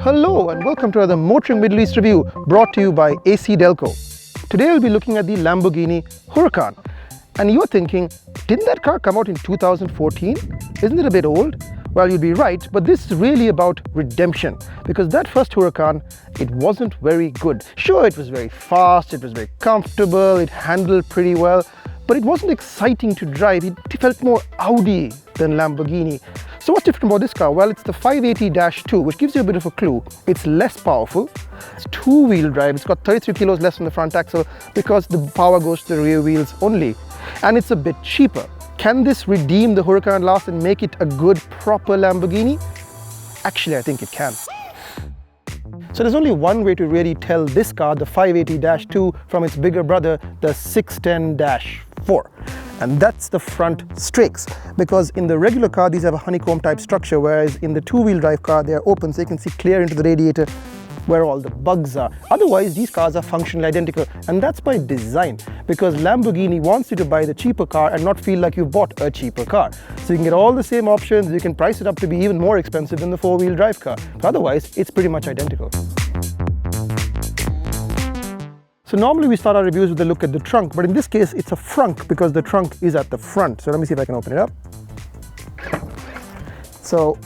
Hello and welcome to another Motoring Middle East review brought to you by AC Delco. Today we'll be looking at the Lamborghini Huracan. And you're thinking, didn't that car come out in 2014? Isn't it a bit old? Well, you'd be right, but this is really about redemption, because that first Huracan, it wasn't very good. Sure, it was very fast, it was very comfortable, it handled pretty well, but it wasn't exciting to drive. It felt more Audi than Lamborghini. So what's different about this car? Well, it's the 580-2, which gives you a bit of a clue. It's less powerful. It's two-wheel drive. It's got 33 kilos less on the front axle because the power goes to the rear wheels only. And it's a bit cheaper. Can this redeem the Huracan last and make it a good, proper Lamborghini? Actually, I think it can. So there's only one way to really tell this car, the 580-2, from its bigger brother, the 610-4. And that's the front strakes, because in the regular car these have a honeycomb type structure, whereas in the two-wheel drive car they are open, so you can see clear into the radiator where all the bugs are. Otherwise these cars are functionally identical, and that's by design, because Lamborghini wants you to buy the cheaper car and not feel like you bought a cheaper car. So you can get all the same options, you can price it up to be even more expensive than the four-wheel drive car, but otherwise it's pretty much identical. So normally we start our reviews with a look at the trunk, but in this case it's a frunk because the trunk is at the front. So let me see if I can open it up. So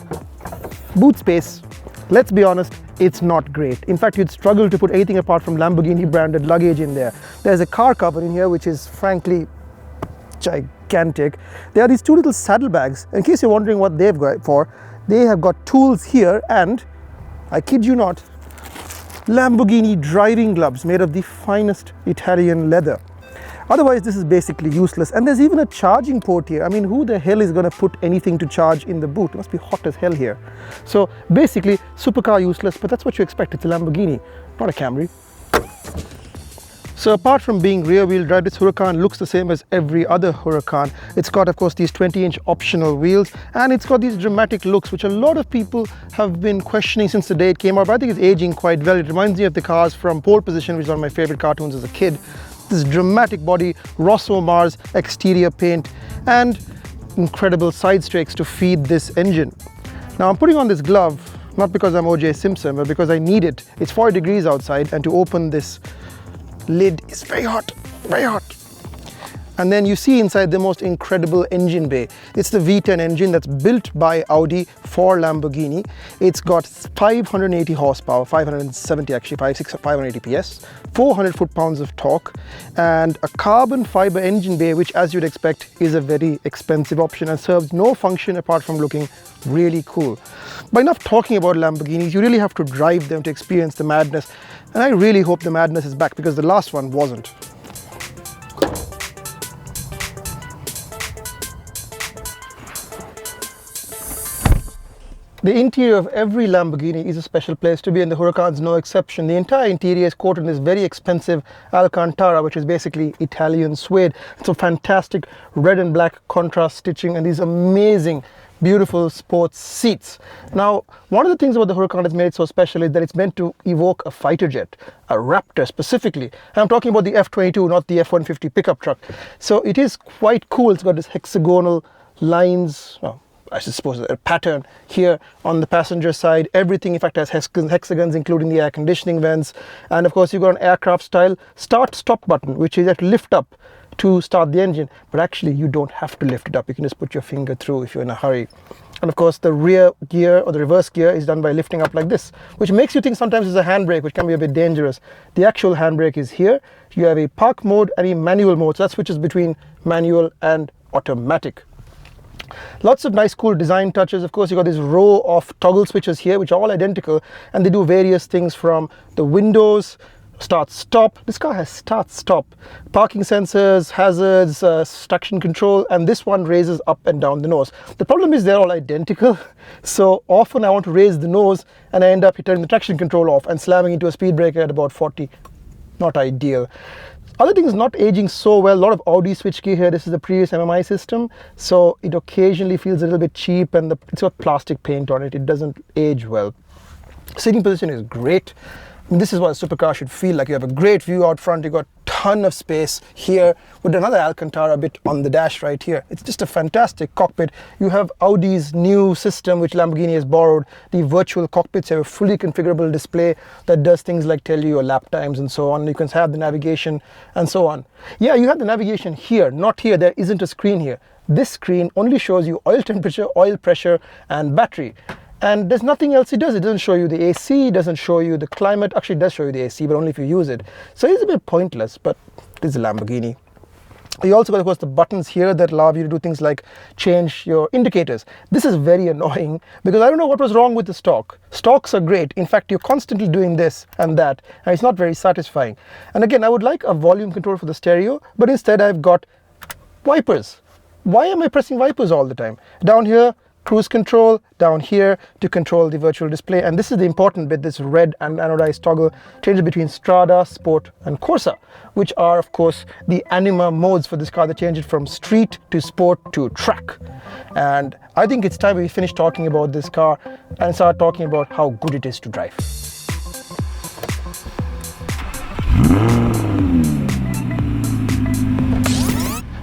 boot space, let's be honest, it's not great. In fact, you'd struggle to put anything apart from Lamborghini branded luggage in there. There's a car cover in here which is frankly gigantic. There are these two little saddlebags. In case you're wondering what they've got for, they have got tools here and, I kid you not, Lamborghini driving gloves made of the finest Italian leather. Otherwise this is basically useless, and there's even a charging port here. I mean, who the hell is going to put anything to charge in the boot? It must be hot as hell here. So basically supercar useless, but that's what you expect. It's a Lamborghini, not a Camry. So apart from being rear-wheel drive, this Huracan looks the same as every other Huracan. It's got, of course, these 20-inch optional wheels, and it's got these dramatic looks, which a lot of people have been questioning since the day it came out, but I think it's aging quite well. It reminds me of the cars from Pole Position, which is one of my favorite cartoons as a kid. This dramatic body, Rosso Mars exterior paint, and incredible side strakes to feed this engine. Now I'm putting on this glove, not because I'm O.J. Simpson, but because I need it. It's 40 degrees outside, and to open this lid is very hot, very hot. And then you see inside the most incredible engine bay. It's the V10 engine that's built by Audi for Lamborghini. It's got 580 horsepower, 570 actually, 580 PS, 400 foot-pounds of torque, and a carbon fiber engine bay, which, as you'd expect, is a very expensive option and serves no function apart from looking really cool. But enough talking about Lamborghinis, you really have to drive them to experience the madness. And I really hope the madness is back, because the last one wasn't. The interior of every Lamborghini is a special place to be, and the Huracan's no exception. The entire interior is coated in this very expensive Alcantara, which is basically Italian suede. It's a fantastic red and black contrast stitching, and these amazing, beautiful sports seats. Now, one of the things about the Huracan that's made it so special is that it's meant to evoke a fighter jet, a Raptor specifically. And I'm talking about the F-22, not the F-150 pickup truck. So it is quite cool. It's got this hexagonal lines, well, I suppose a pattern here on the passenger side. Everything in fact has hexagons, including the air conditioning vents. And of course you've got an aircraft style start-stop button, which is that lift up to start the engine. But actually you don't have to lift it up. You can just put your finger through if you're in a hurry. And of course the rear gear or the reverse gear is done by lifting up like this, which makes you think sometimes it's a handbrake, which can be a bit dangerous. The actual handbrake is here. You have a park mode and a manual mode. So that switches between manual and automatic. Lots of nice cool design touches. Of course you've got this row of toggle switches here, which are all identical, and they do various things from the windows, start stop. This car has start stop, parking sensors, hazards, traction control, and this one raises up and down the nose. The problem is they're all identical, so often I want to raise the nose and I end up turning the traction control off and slamming into a speed breaker at about 40. Not ideal. Other things not aging so well, a lot of Audi switchgear here. This is the previous MMI system, so it occasionally feels a little bit cheap, and it's got plastic paint on it. It doesn't age well. Seating position is great. mean, this is what a supercar should feel like. You have a great view out front, you've got a ton of space here with another Alcantara bit on the dash right here. It's just a fantastic cockpit. You have Audi's new system, which Lamborghini has borrowed, the virtual cockpits. You have a fully configurable display that does things like tell you your lap times and so on. You can have the navigation and so on. Yeah, you have the navigation here, not here. There isn't a screen here. This screen only shows you oil temperature, oil pressure, and battery. And there's nothing else it does. It doesn't show you the AC, it doesn't show you the climate. Actually, it does show you the AC, but only if you use it. So it's a bit pointless, but this is a Lamborghini. You also got, of course, the buttons here that allow you to do things like change your indicators. This is very annoying because I don't know what was wrong with the stock. Stocks are great. In fact, you're constantly doing this and that, and it's not very satisfying. And again, I would like a volume control for the stereo, but instead I've got wipers. Why am I pressing wipers all the time? Down here, cruise control, down here to control the virtual display. And this is the important bit, this red and anodized toggle changes between Strada, Sport and Corsa, which are of course the Anima modes for this car that change it from street to sport to track. And I think it's time we finish talking about this car and start talking about how good it is to drive.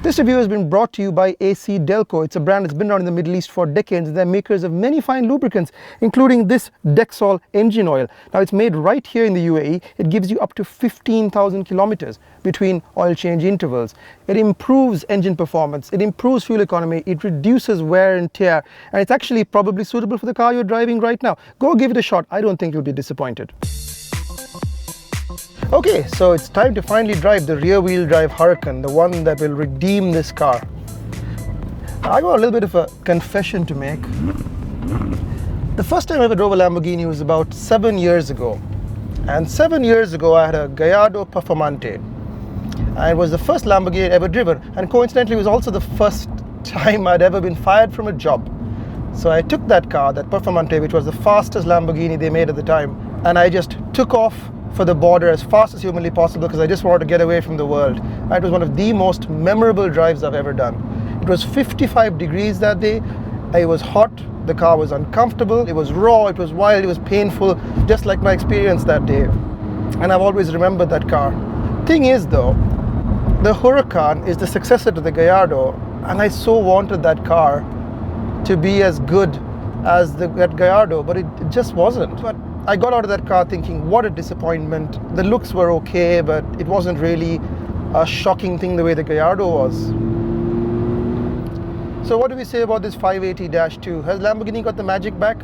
This review has been brought to you by AC Delco. It's a brand that's been around in the Middle East for decades. They're makers of many fine lubricants, including this Dexol engine oil. Now, it's made right here in the UAE. It gives you up to 15,000 kilometers between oil change intervals. It improves engine performance. It improves fuel economy. It reduces wear and tear. And it's actually probably suitable for the car you're driving right now. Go give it a shot. I don't think you'll be disappointed. Okay, so it's time to finally drive the rear-wheel drive Huracan, the one that will redeem this car. I got a little bit of a confession to make. The first time I ever drove a Lamborghini was about 7 years ago. And 7 years ago, I had a Giado Performante. And it was the first Lamborghini I'd ever driven. And coincidentally, it was also the first time I'd ever been fired from a job. So I took that car, that Performante, which was the fastest Lamborghini they made at the time, and I just took off for the border as fast as humanly possible because I just wanted to get away from the world. It was one of the most memorable drives I've ever done. It was 55 degrees that day. It was hot. The car was uncomfortable. It was raw. It was wild. It was painful, just like my experience that day. And I've always remembered that car. Thing is, though, the Huracan is the successor to the Giado, and I so wanted that car to be as good as that Giado, but it just wasn't. But I got out of that car thinking, what a disappointment. The looks were okay, but it wasn't really a shocking thing the way the Giado was. So what do we say about this 580-2? Has Lamborghini got the magic back?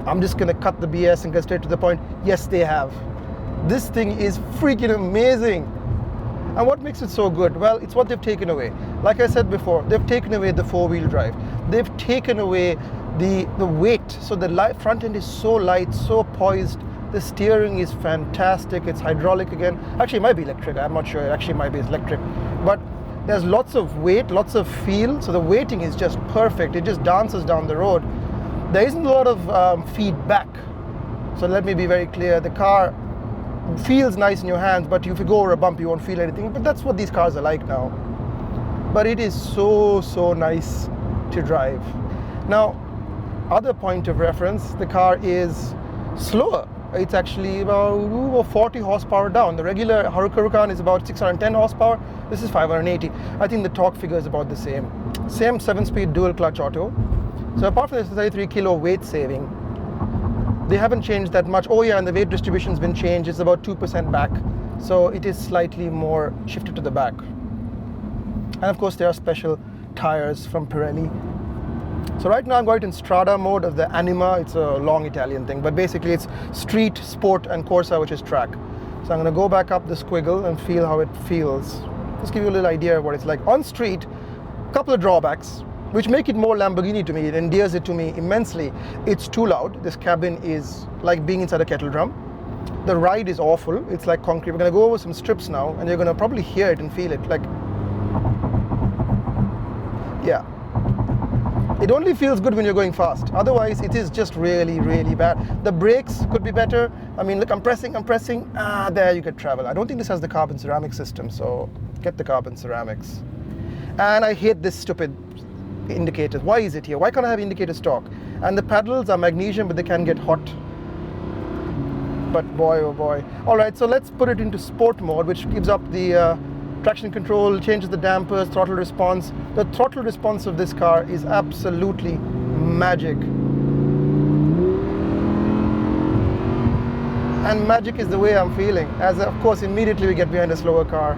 I'm just gonna cut the BS and get straight to the point. Yes, they have. This thing is freaking amazing. And what makes it so good? Well, it's what they've taken away. Like I said before, they've taken away the four-wheel drive. They've taken away the weight. So the front end is so light, so poised. The steering is fantastic. It's hydraulic again. Actually, it might be electric. I'm not sure. It actually might be electric. But there's lots of weight, lots of feel. So the weighting is just perfect. It just dances down the road. There isn't a lot of feedback. So let me be very clear. The car feels nice in your hands, but if you go over a bump, you won't feel anything. But that's what these cars are like now. But it is so nice to drive. Now, other point of reference, the car is slower. It's actually about 40 horsepower down. The regular Huracan is about 610 horsepower. This is 580. I think the torque figure is about the same. Same 7-speed dual clutch auto. So apart from this 33 kilo weight saving, they haven't changed that much. Oh yeah, and the weight distribution's been changed. It's about 2% back. So it is slightly more shifted to the back. And of course, there are special tires from Pirelli. So right now I'm going in Strada mode of the Anima. It's a long Italian thing, but basically it's street, sport, and Corsa, which is track. So I'm going to go back up the squiggle and feel how it feels. Just give you a little idea of what it's like. On street, a couple of drawbacks, which make it more Lamborghini to me. It endears it to me immensely. It's too loud. This cabin is like being inside a kettle drum. The ride is awful. It's like concrete. We're going to go over some strips now, and you're going to probably hear it and feel it. Like, yeah. It only feels good when you're going fast. Otherwise, it is just really bad. The brakes could be better. I mean, look, I'm pressing. There you get travel. I don't think this has the carbon ceramic system, so get the carbon ceramics. And I hate this stupid indicators. Why is it here? Why can't I have indicator stock? And the paddles are magnesium, but they can get hot. but boy oh boy. All right, so let's put it into sport mode, which gives up the traction control, changes the dampers, throttle response. The throttle response of this car is absolutely magic. And magic is the way I'm feeling, as of course immediately we get behind a slower car.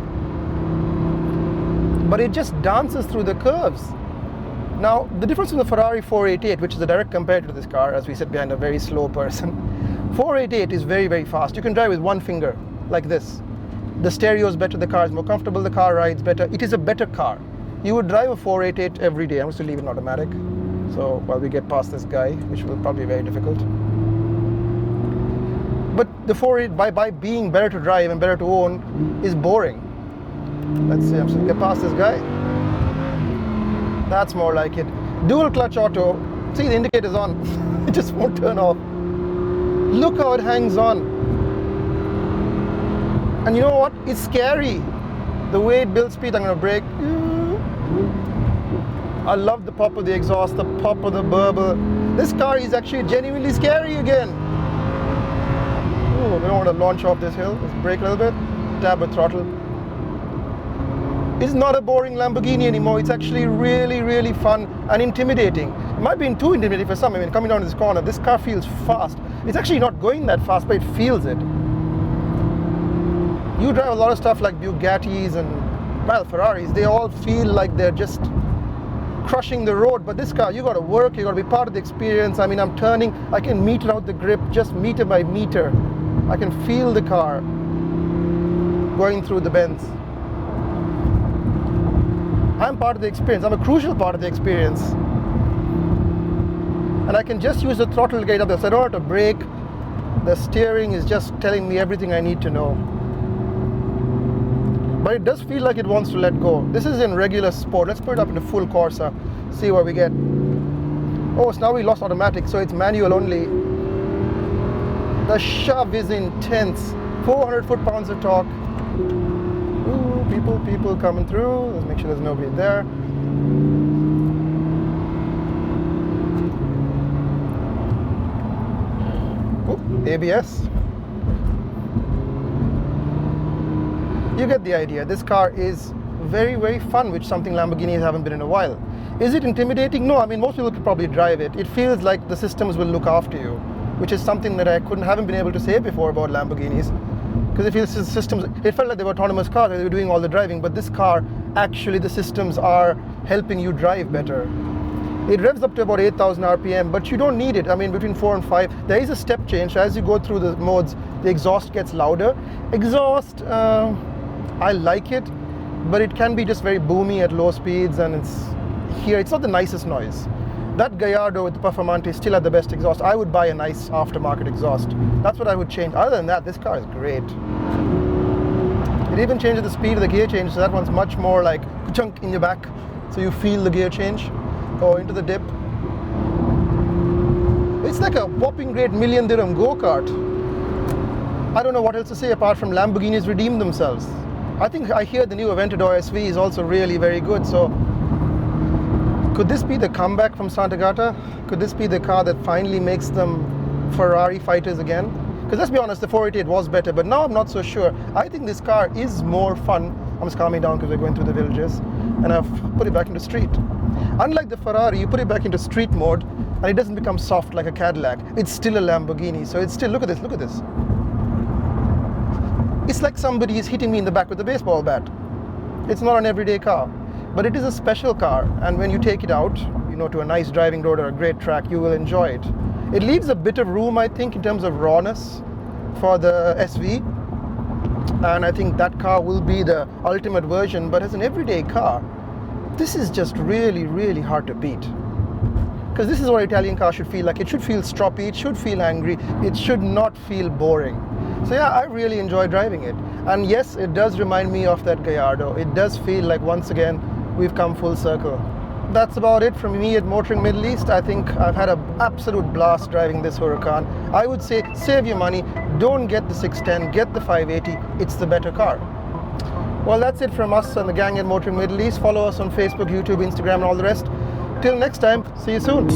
But it just dances through the curves. Now, the difference in the Ferrari 488, which is a direct competitor to this car, as we sit behind a very slow person, 488 is very, very fast. You can drive with one finger, like this. The stereo is better, the car is more comfortable, the car rides better. It is a better car. You would drive a 488 every day. I'm going to leave it in automatic. So while we get past this guy, which will probably be very difficult. But the 488, by being better to drive and better to own, is boring. Let's see, I'm just going to get past this guy. That's more like it. Dual clutch auto. See, the indicator's on. It just won't turn off. Look how it hangs on. And you know what? It's scary. The way it builds speed, I'm going to brake. I love the pop of the exhaust, the pop of the burble. This car is actually genuinely scary again. Ooh, we don't want to launch off this hill. Let's brake a little bit. Tab with throttle. It's not a boring Lamborghini anymore. It's actually really, really fun and intimidating. It might be too intimidating for some. I mean, coming down this corner, this car feels fast. It's actually not going that fast, but it feels it. You drive a lot of stuff like Bugattis and, well, Ferraris. They all feel like they're just crushing the road. But this car, you got to work. You got to be part of the experience. I mean, I'm turning. I can meter out the grip just meter by meter. I can feel the car going through the bends. I'm part of the experience. I'm a crucial part of the experience. And I can just use the throttle to get up there. So I don't have to brake. The steering is just telling me everything I need to know. But it does feel like it wants to let go. This is in regular sport. Let's put it up into full Corsa. See what we get. Oh, so now we lost automatic, so it's manual only. The shove is intense. 400 foot-pounds of torque. Ooh, people coming through. Let's make sure there's nobody there. Ooh, ABS. You get the idea. This car is very, very fun, which something Lamborghinis haven't been in a while. Is it intimidating? No, I mean, most people could probably drive it. It feels like the systems will look after you, which is something that I haven't been able to say before about Lamborghinis. Because it feels the systems, it felt like they were autonomous cars, they were doing all the driving, but this car, actually the systems are helping you drive better. It revs up to about 8,000 RPM, but you don't need it. I mean, between 4 and 5, there is a step change. As you go through the modes, the exhaust gets louder. Exhaust, I like it, but it can be just very boomy at low speeds, and it's not the nicest noise. That Giado with the Performante still had the best exhaust. I would buy a nice aftermarket exhaust. That's what I would change. Other than that, this car is great. It even changes the speed of the gear change, so that one's much more like chunk in your back, so you feel the gear change. Or into the dip. It's like a whopping great million dirham go-kart. I don't know what else to say apart from Lamborghinis redeemed themselves. I think I hear the new Aventador SV is also really very good, so could this be the comeback from Santa Gata? Could this be the car that finally makes them Ferrari fighters again? Because let's be honest, the 488 was better, but now I'm not so sure. I think this car is more fun. I'm just calming down because we're going through the villages, and I've put it back into street. Unlike the Ferrari, you put it back into street mode, and it doesn't become soft like a Cadillac. It's still a Lamborghini, so it's still, look at this, look at this. It's like somebody is hitting me in the back with a baseball bat. It's not an everyday car. But it is a special car, and when you take it out, to a nice driving road or a great track, you will enjoy it. It leaves a bit of room, I think, in terms of rawness for the SV, and I think that car will be the ultimate version. But as an everyday car, this is just really, really hard to beat. Because this is what an Italian car should feel like. It should feel stroppy, it should feel angry, it should not feel boring. So yeah, I really enjoy driving it. And yes, it does remind me of that Gallardo. It does feel like, once again, we've come full circle. That's about it from me at Motoring Middle East. I think I've had an absolute blast driving this Huracan. I would say save your money, don't get the 610, get the 580, it's the better car. Well, that's it from us and the gang at Motoring Middle East. Follow us on Facebook, YouTube, Instagram and all the rest. Till next time, see you soon.